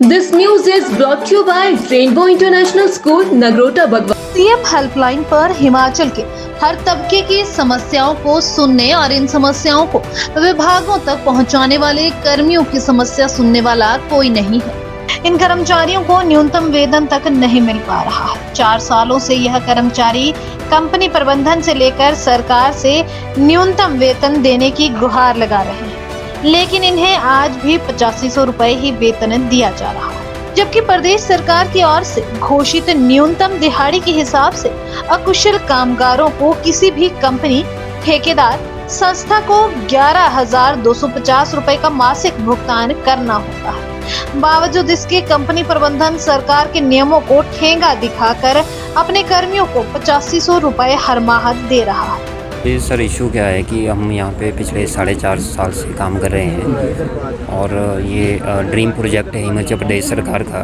This news is brought to you by Rainbow International School, Nagrota Bagwa. CM helpline पर हिमाचल के हर तबके की समस्याओं को सुनने और इन समस्याओं को विभागों तक पहुंचाने वाले कर्मियों की समस्या सुनने वाला कोई नहीं है। इन कर्मचारियों को न्यूनतम वेतन तक नहीं मिल पा रहा है। 4 सालों से यह कर्मचारी कंपनी प्रबंधन से लेकर सरकार से न्यूनतम वेतन देने की गुहार लगा रहे हैं, लेकिन इन्हें आज भी 8500 रुपए ही वेतन दिया जा रहा है, जबकि प्रदेश सरकार की ओर से घोषित न्यूनतम दिहाड़ी के हिसाब से अकुशल कामगारों को किसी भी कंपनी, ठेकेदार संस्था को 11,250 रुपए का मासिक भुगतान करना होता है। बावजूद इसके कंपनी प्रबंधन सरकार के नियमों को ठेंगा दिखाकर अपने कर्मियों को 8500 रुपए हर माह दे रहा है। ये सर इशू क्या है कि हम यहाँ पे पिछले 4.5 साल से काम कर रहे हैं और ये ड्रीम प्रोजेक्ट है हिमाचल प्रदेश सरकार का,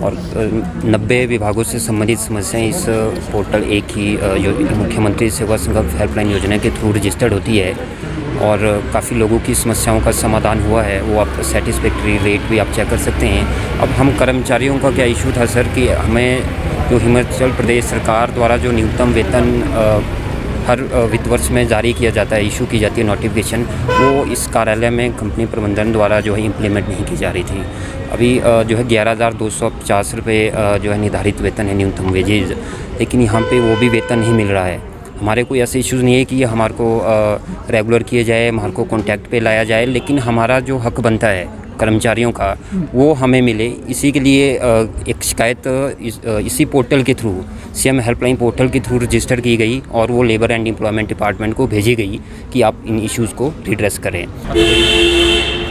और 90 विभागों से संबंधित समस्याएं इस पोर्टल एक ही मुख्यमंत्री सेवा संकल्प हेल्पलाइन योजना के थ्रू रजिस्टर्ड होती है, और काफ़ी लोगों की समस्याओं का समाधान हुआ है। वो आप सेटिस्फैक्ट्री रेट भी आप चेक कर सकते हैं। अब हम कर्मचारियों का क्या इशू था सर कि हमें जो हिमाचल प्रदेश सरकार द्वारा जो न्यूनतम वेतन हर वित्त वर्ष में जारी किया जाता है, इशू की जाती है नोटिफिकेशन, वो इस कार्यालय में कंपनी प्रबंधन द्वारा जो है इम्प्लीमेंट नहीं की जा रही थी। अभी जो है 11,250 रुपये जो है निर्धारित वेतन है न्यूनतम वेजेज, लेकिन यहाँ पे वो भी वेतन नहीं मिल रहा है। हमारे कोई ऐसे इश्यूज़ नहीं है कि हमारे को रेगुलर किए जाए, हमारे को कॉन्टैक्ट पे लाया जाए, लेकिन हमारा जो हक बनता है कर्मचारियों का वो हमें मिले। इसी के लिए एक शिकायत इसी पोर्टल के थ्रू, सीएम हेल्पलाइन पोर्टल के थ्रू रजिस्टर की गई और वो लेबर एंड एम्प्लॉयमेंट डिपार्टमेंट को भेजी गई कि आप इन इश्यूज़ को रिड्रेस करें।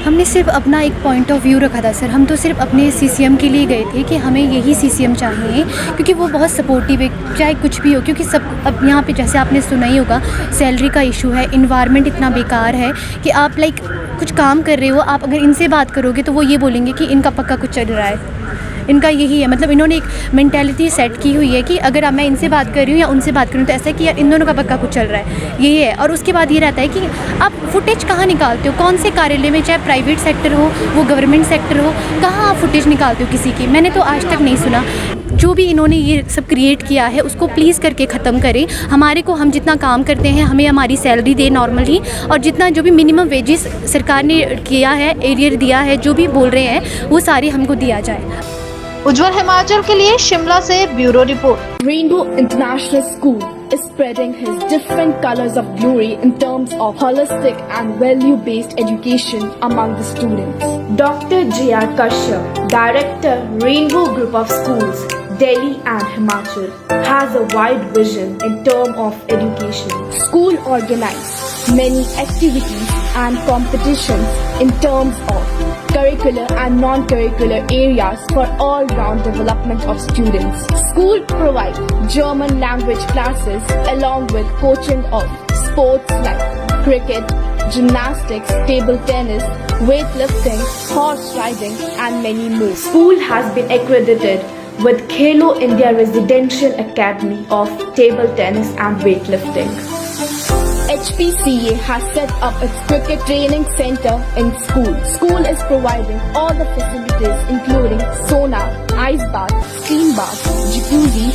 हमने सिर्फ अपना एक पॉइंट ऑफ व्यू रखा था सर। हम तो सिर्फ अपने सीसीएम के लिए गए थे कि हमें यही सीसीएम चाहिए, क्योंकि वो बहुत सपोर्टिव है चाहे कुछ भी हो। क्योंकि सब अब यहाँ पे जैसे आपने सुना ही होगा, सैलरी का इशू है, इन्वायरमेंट इतना बेकार है कि आप कुछ काम कर रहे हो, आप अगर इनसे बात करोगे तो वो ये बोलेंगे कि इनका पक्का कुछ चल रहा है। इनका यही है, मतलब इन्होंने एक मेंटालिटी सेट की हुई है कि अगर अब मैं इनसे बात कर रही हूँ या उनसे बात करूँ तो ऐसा कि यार इन दोनों का पक्का कुछ चल रहा है, यही है। और उसके बाद ये रहता है कि आप फुटेज कहाँ निकालते हो, कौन से कार्यालय में, चाहे प्राइवेट सेक्टर हो वो गवर्नमेंट सेक्टर हो, कहाँ आप फुटेज निकालते हो किसी की? मैंने तो आज तक नहीं सुना। जो भी इन्होंने ये सब क्रिएट किया है उसको प्लीज़ करके ख़त्म करें। हमारे को, हम जितना काम करते हैं हमें हमारी सैलरी दे नॉर्मली, और जितना जो भी मिनिमम वेजेस सरकार ने किया है, एरियर दिया है, जो भी बोल रहे हैं वो सारे हमको दिया जाए। उज्जवल हिमाचल के लिए शिमला से bureau report. Rainbow International School is spreading his different colors of glory in terms of holistic and value-based education among the students. Dr. J.R. Kashyap, Director, Rainbow Group of Schools, Delhi and Himachal, has a wide vision in terms of education. School organized many activities and competitions in terms of curricular and non-curricular areas for all-round development of students. School provides German language classes along with coaching of sports like cricket, gymnastics, table tennis, weightlifting, horse riding and many more. School has been accredited with Khelo India Residential Academy of Table Tennis and Weightlifting. HPCA has set up its cricket training center in school. School is providing all the facilities including sauna, ice bath, steam bath, jacuzzi,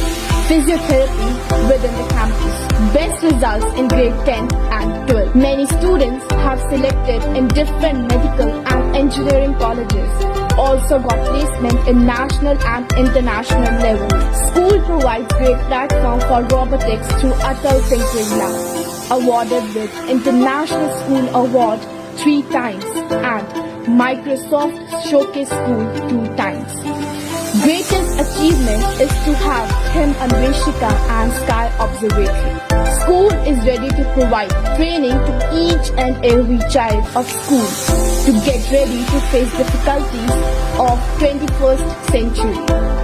physiotherapy within the campus. Best results in grade 10 and 12. Many students have selected in different medical and engineering colleges. Also got placement in national and international level. School provides great platform for robotics through Atal Tinkering Lab. Awarded with International School Award 3 times and Microsoft Showcase School 2 times. Greatest achievement is to have him Anveshika and Sky Observatory. School is ready to provide training to each and every child of school to get ready to face difficulties of 21st century.